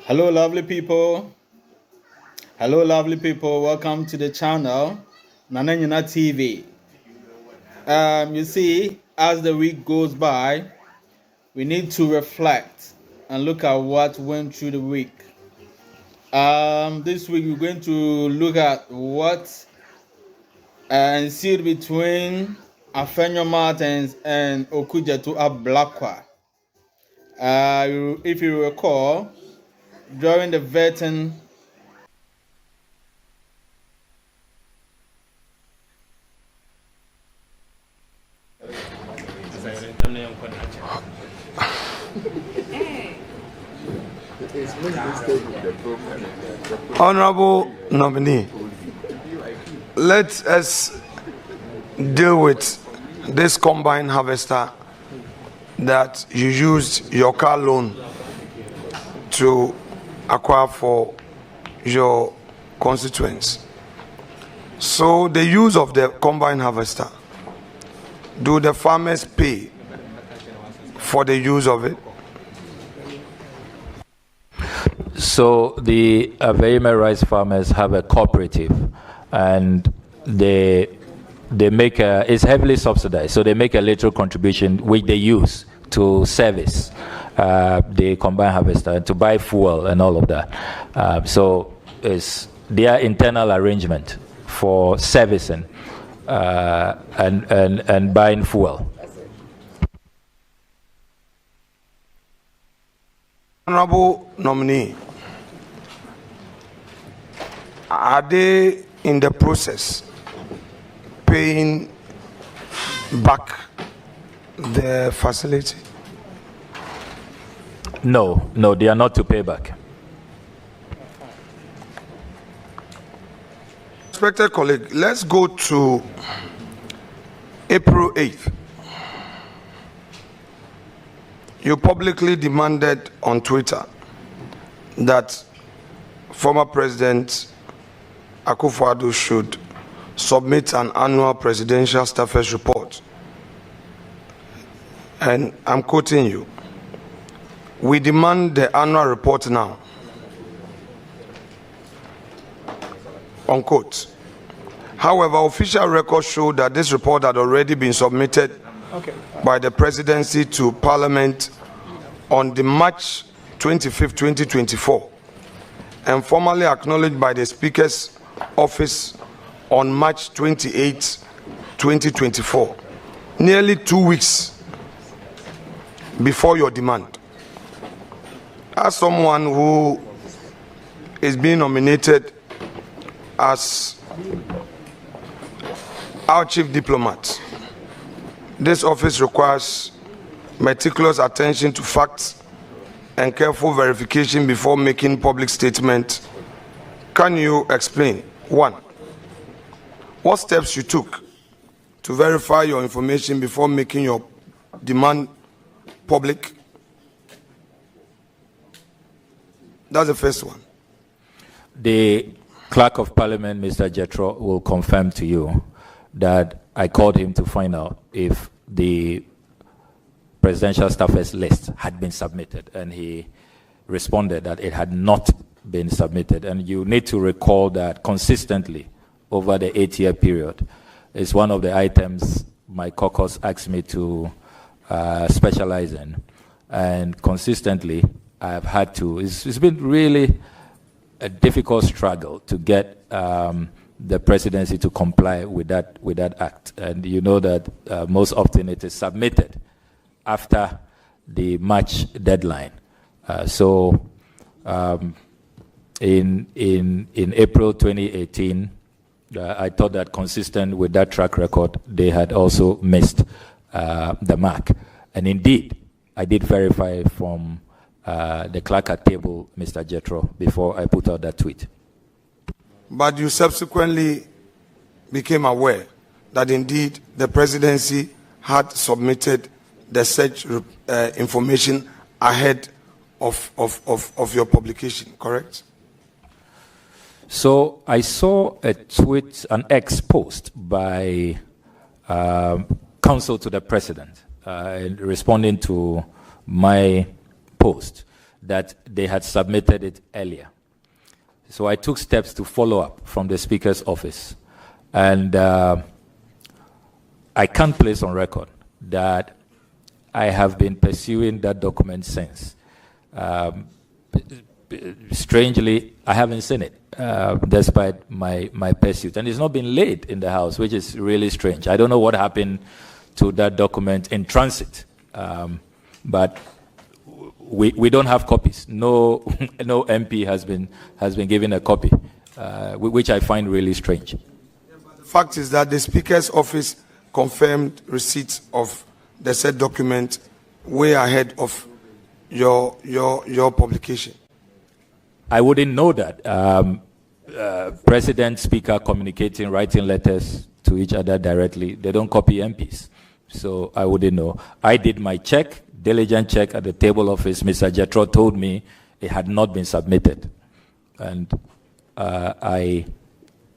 Hello, lovely people. Hello, lovely people. Welcome to the channel, Nananyana TV. You see, as the week goes by, we need to reflect and look at what went through the week. This week we're going to look at what ensued between Afenyo Martins and Okudzeto Ablakwah. If you recall, during the vetting. Honorable nominee, let us deal with this combine harvester that you used your car loan to acquire for your constituents. So the use of the combine harvester, do the farmers pay for the use of it? So the Afenyo rice farmers have a cooperative, and they make it's heavily subsidized. So they make a little contribution which they use to service the combine harvester, to buy fuel and all of that. So it's their internal arrangement for servicing and buying fuel. Honorable nominee, are they in the process paying back the facility? No, they are not to pay back. Respected colleague, let's go to April 8th. You publicly demanded on Twitter that former President Akufo-Addo should submit an annual presidential staffers report. And I'm quoting you. We demand the annual report now. Unquote. However, official records show that this report had already been submitted by the presidency to Parliament on the March 25, 2024, and formally acknowledged by the Speaker's office on March 28, 2024, nearly 2 weeks before your demand. As someone who is being nominated as our chief diplomat, this office requires meticulous attention to facts and careful verification before making public statement. Can you explain, one, what steps you took to verify your information before making your demand public? That's the first one. The Clerk of Parliament, Mr. Jethro, will confirm to you that I called him to find out if the presidential staffers list had been submitted, and he responded that it had not been submitted. And you need to recall that consistently over the 8-year period is one of the items my caucus asked me to specialize in, and consistently I have had to. It's been really a difficult struggle to get the presidency to comply with that act, and you know that most often it is submitted after the March deadline. In April 2018, I thought that consistent with that track record, they had also missed the mark. And indeed, I did verify from the clerk at table, Mr. Jethro, before I put out that tweet. But you subsequently became aware that indeed the presidency had submitted the search information ahead of your publication, correct? So I saw a tweet, an X post by counsel to the president responding to my post that they had submitted it earlier. So I took steps to follow up from the Speaker's office. And I can't place on record that I have been pursuing that document since. Strangely, I haven't seen it, despite my pursuit. And it's not been laid in the House, which is really strange. I don't know what happened to that document in transit, but we don't have copies. No MP has been given a copy, which I find really strange. The fact is that the Speaker's office confirmed receipt of the said document way ahead of your publication. I wouldn't know that. President, Speaker communicating, writing letters to each other directly. They don't copy MPs. So I wouldn't know. I did my check, diligent check at the table office. Mr. Jethro told me it had not been submitted. And I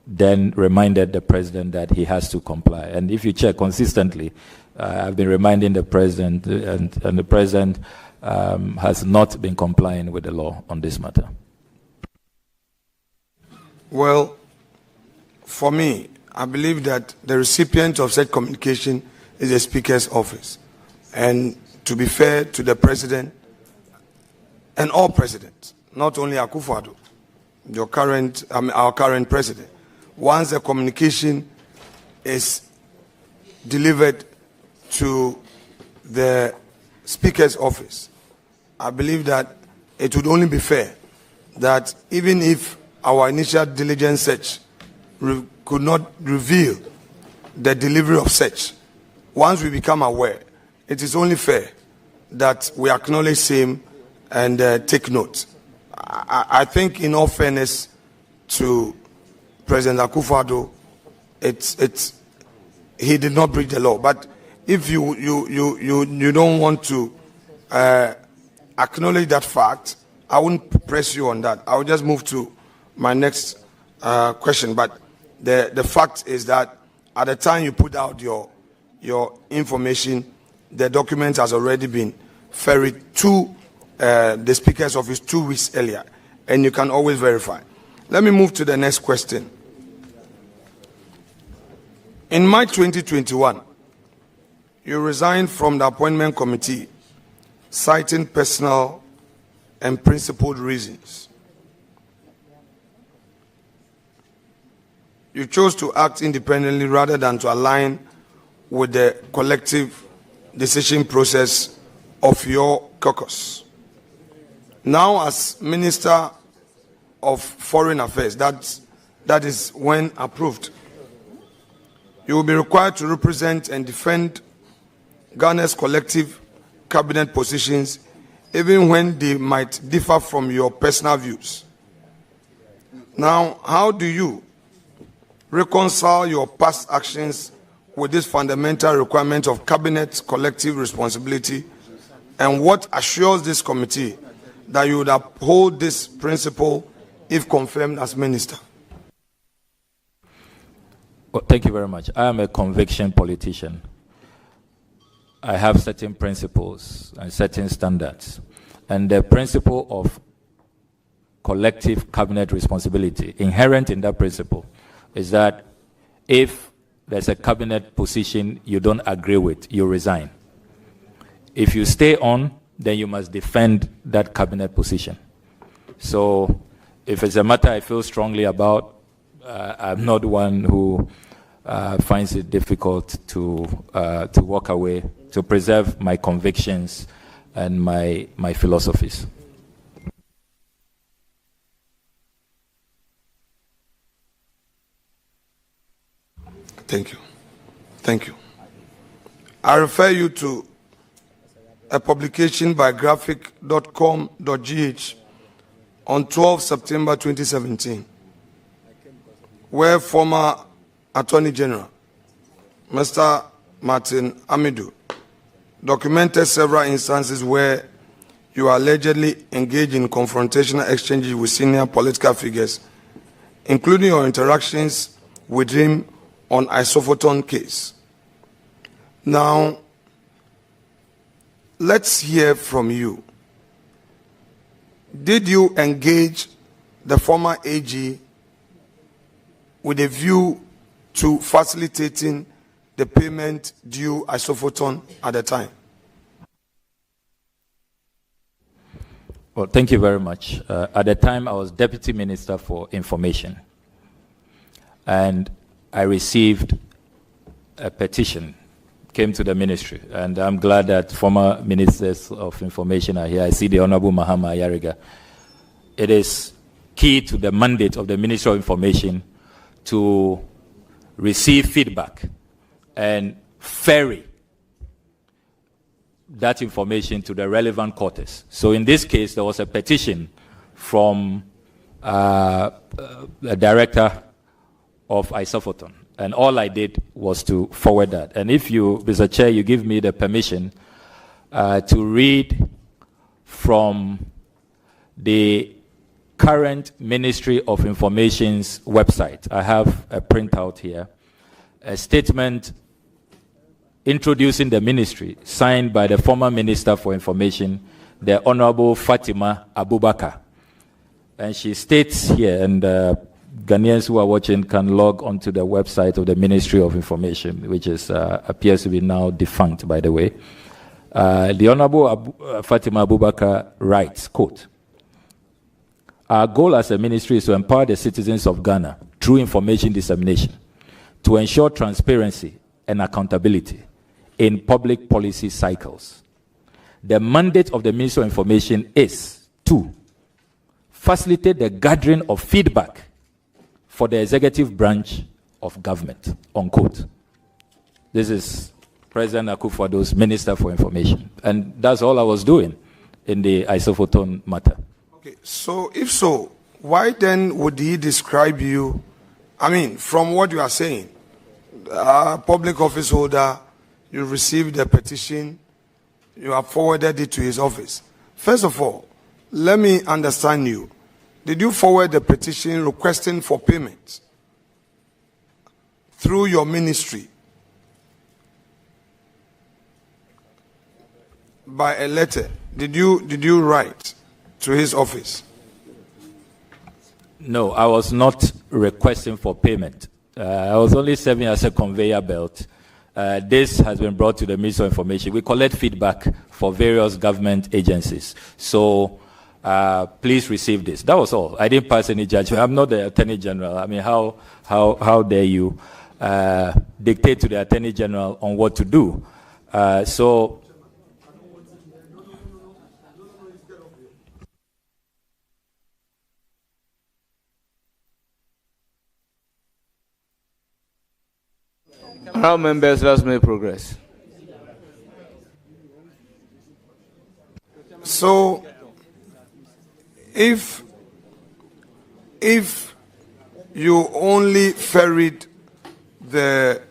then reminded the president that he has to comply. And if you check consistently, I've been reminding the president, and the president has not been complying with the law on this matter. Well, for me, I believe that the recipient of such communication is the Speaker's office. And to be fair to the president and all presidents, not only Akufo-Addo, our current president, once the communication is delivered to the Speaker's office, I believe that it would only be fair that even if our initial diligence search could not reveal the delivery of such, once we become aware, it is only fair that we acknowledge same and take note. I think, in all fairness to President Akufo-Addo, he did not break the law. But if you don't want to acknowledge that fact, I wouldn't press you on that. I will just move to my next question. But the fact is that at the time you put out your information, the document has already been ferried to the Speaker's office 2 weeks earlier, and you can always verify. Let me move to the next question. In March 2021, you resigned from the appointment committee, citing personal and principled reasons. You chose to act independently rather than to align with the collective decision process of your caucus. Now, as Minister of Foreign Affairs, that is when approved, you will be required to represent and defend Ghana's collective cabinet positions, even when they might differ from your personal views. Now, how do you reconcile your past actions with this fundamental requirement of cabinet collective responsibility, and what assures this committee that you would uphold this principle if confirmed as minister? Well, thank you very much. I am a conviction politician. I have certain principles and certain standards. And the principle of collective cabinet responsibility, inherent in that principle, is that if there's a cabinet position you don't agree with, you resign. If you stay on, then you must defend that cabinet position. So if it's a matter I feel strongly about, I'm not one who finds it difficult to walk away, to preserve my convictions and my philosophies. Thank you. Thank you. I refer you to a publication by graphic.com.gh on 12 September 2017, where former Attorney General, Mr. Martin Amidu, documented several instances where you allegedly engaged in confrontational exchanges with senior political figures, including your interactions with him on Isophoton case. Now, let's hear from you. did you engage the former AG with a view to facilitating the payment due Isophoton at the time? Well, thank you very much. At the time, I was Deputy Minister for Information, and I received a petition, came to the ministry, and I'm glad that former Ministers of Information are here. I see the Honorable Mahama Yariga. It is key to the mandate of the Ministry of Information to receive feedback and ferry that information to the relevant quarters. So in this case, there was a petition from the director of Isophoton, and all I did was to forward that. And if you, Mr. Chair, you give me the permission to read from the current Ministry of Information's website. I have a printout here, a statement introducing the ministry, signed by the former Minister for Information, the Honorable Fatima Abubakar. And she states here, and Ghanaians who are watching can log onto the website of the Ministry of Information, which is appears to be now defunct, by the way. The Honorable Fatima Abubakar writes, quote, "Our goal as a ministry is to empower the citizens of Ghana through information dissemination, to ensure transparency and accountability in public policy cycles. The mandate of the Ministry of Information is to facilitate the gathering of feedback for the executive branch of government," unquote. This is President Akufo-Addo's Minister for Information. And that's all I was doing in the Isophoton matter. Okay, so if so, why then would he describe you, I mean, from what you are saying, public office holder, you received the petition, you have forwarded it to his office. First of all, let me understand you. Did you forward the petition requesting for payment through your ministry by a letter? Did you write to his office? No, I was not requesting for payment. I was only serving as a conveyor belt. This has been brought to the Ministry of Information. We collect feedback for various government agencies. So please receive this. That was all. I didn't pass any judgment. I'm not the Attorney General. I mean, how dare you dictate to the Attorney General on what to do? So Now, members, let's make progress. So, if you only ferried the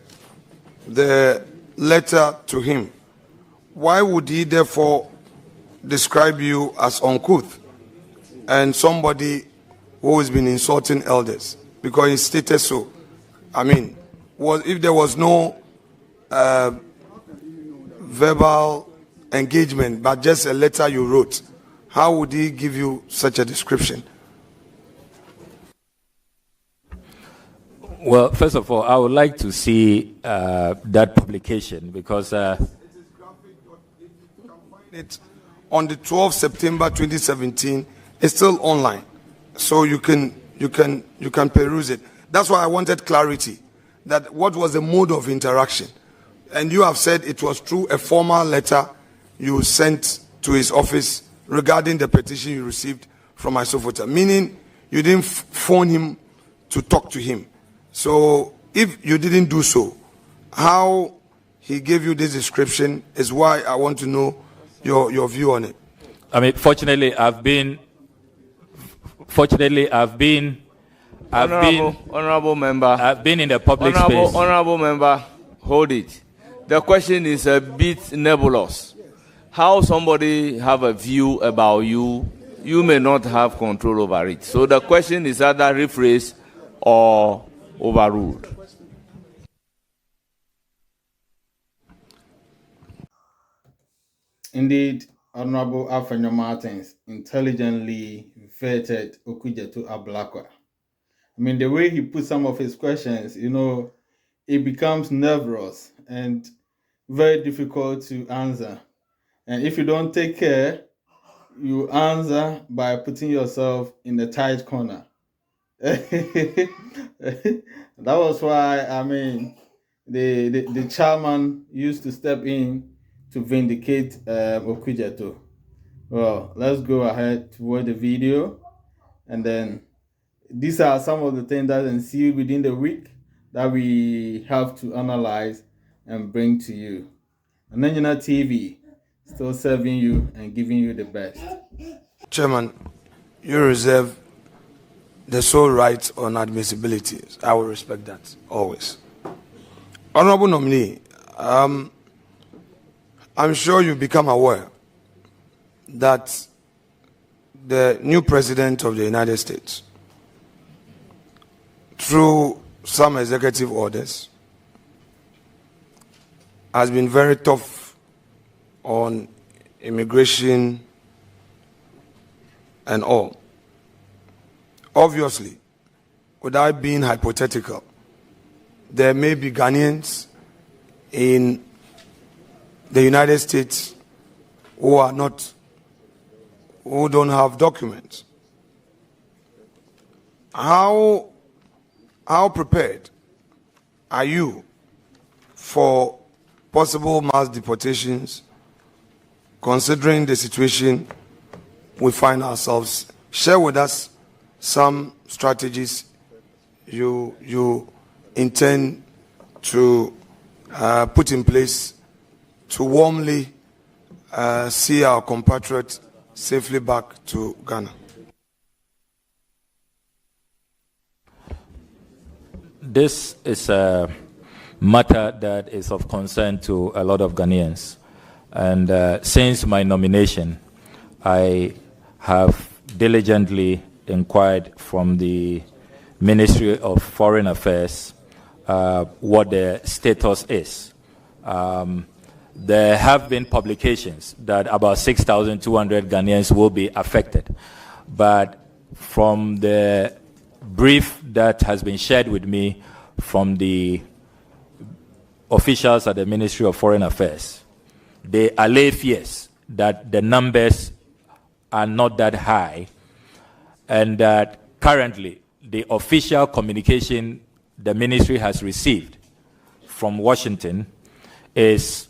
letter to him, why would he therefore describe you as uncouth and somebody who has been insulting elders? Because he stated so. I mean, if there was no verbal engagement, but just a letter you wrote, how would he give you such a description? Well, first of all, I would like to see that publication because it on the 12th September 2017. It's still online, so you can peruse it. That's why I wanted clarity. That what was the mode of interaction, and you have said it was through a formal letter you sent to his office regarding the petition you received from Isophoton, meaning you didn't phone him to talk to him. So if you didn't do so, how he gave you this description is why I want to know your view on it. I mean, fortunately, I've been Honorable member. I've been in the public space. Honorable member, hold it. The question is a bit nebulous. How somebody have a view about you, you may not have control over it. So the question is either rephrased or overruled. Indeed, Honorable Afenyo Martins intelligently vetted Okudzeto Ablakwah. I mean, the way he put some of his questions, it becomes nervous and very difficult to answer. And if you don't take care, you answer by putting yourself in the tight corner. That was why, I mean, the chairman used to step in to vindicate Okudzeto. Well, let's go ahead to watch the video, and then these are some of the things that ensued within the week that we have to analyze and bring to you. Afenyo TV, still serving you and giving you the best. Chairman, you reserve the sole right on admissibility. I will respect that always. Honorable nominee, I'm sure you become aware that the new president of the United States, through some executive orders, has been very tough on immigration and all. Obviously, without being hypothetical, there may be Ghanaians in the United States who don't have documents. How prepared are you for possible mass deportations, considering the situation we find ourselves? Share with us some strategies you intend to put in place to warmly see our compatriots safely back to Ghana. This is a matter that is of concern to a lot of Ghanaians. And since my nomination, I have diligently inquired from the Ministry of Foreign Affairs what the status is. There have been publications that about 6,200 Ghanaians will be affected. But from the brief that has been shared with me from the officials at the Ministry of Foreign Affairs, they allay fears that the numbers are not that high, and that currently the official communication the ministry has received from Washington is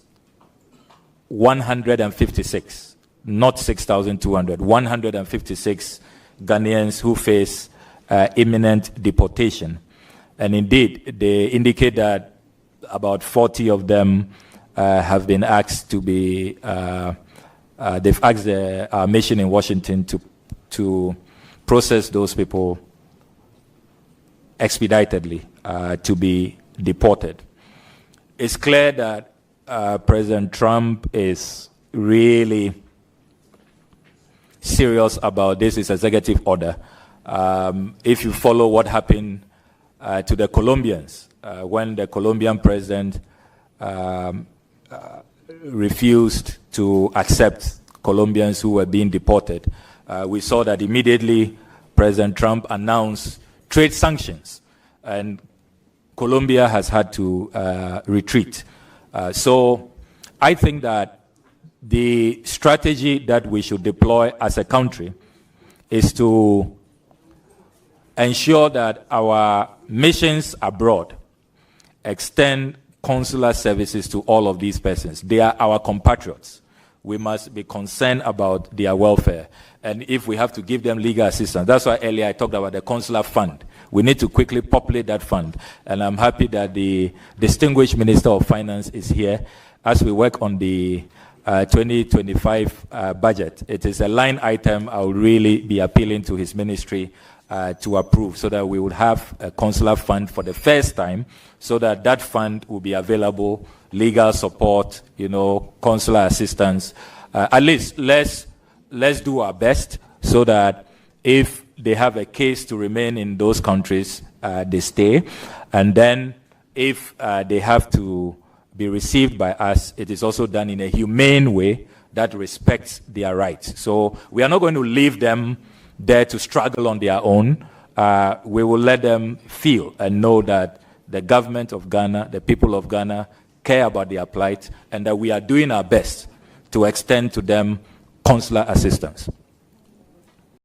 156, not 6,200, 156 Ghanaians who face imminent deportation. And indeed, they indicate that about 40 of them have been asked to be, they've asked our mission in Washington to process those people expeditedly to be deported. It's clear that President Trump is really serious about this, his executive order. If you follow what happened to the Colombians, when the Colombian president refused to accept Colombians who were being deported, we saw that immediately President Trump announced trade sanctions, and Colombia has had to retreat. So I think that the strategy that we should deploy as a country is to ensure that our missions abroad extend consular services to all of these persons. They are our compatriots. We must be concerned about their welfare. And if we have to give them legal assistance, that's why earlier I talked about the consular fund. We need to quickly populate that fund. And I'm happy that the distinguished Minister of Finance is here as we work on the 2025 budget. It is a line item I will really be appealing to his ministry to approve, so that we would have a consular fund for the first time, so that that fund will be available, legal support, consular assistance. At least let's do our best so that if they have a case to remain in those countries, they stay. And then if they have to be received by us, it is also done in a humane way, that respects their rights. So we are not going to leave them there to struggle on their own. We will let them feel and know that the government of Ghana, the people of Ghana, care about their plight, and that we are doing our best to extend to them consular assistance.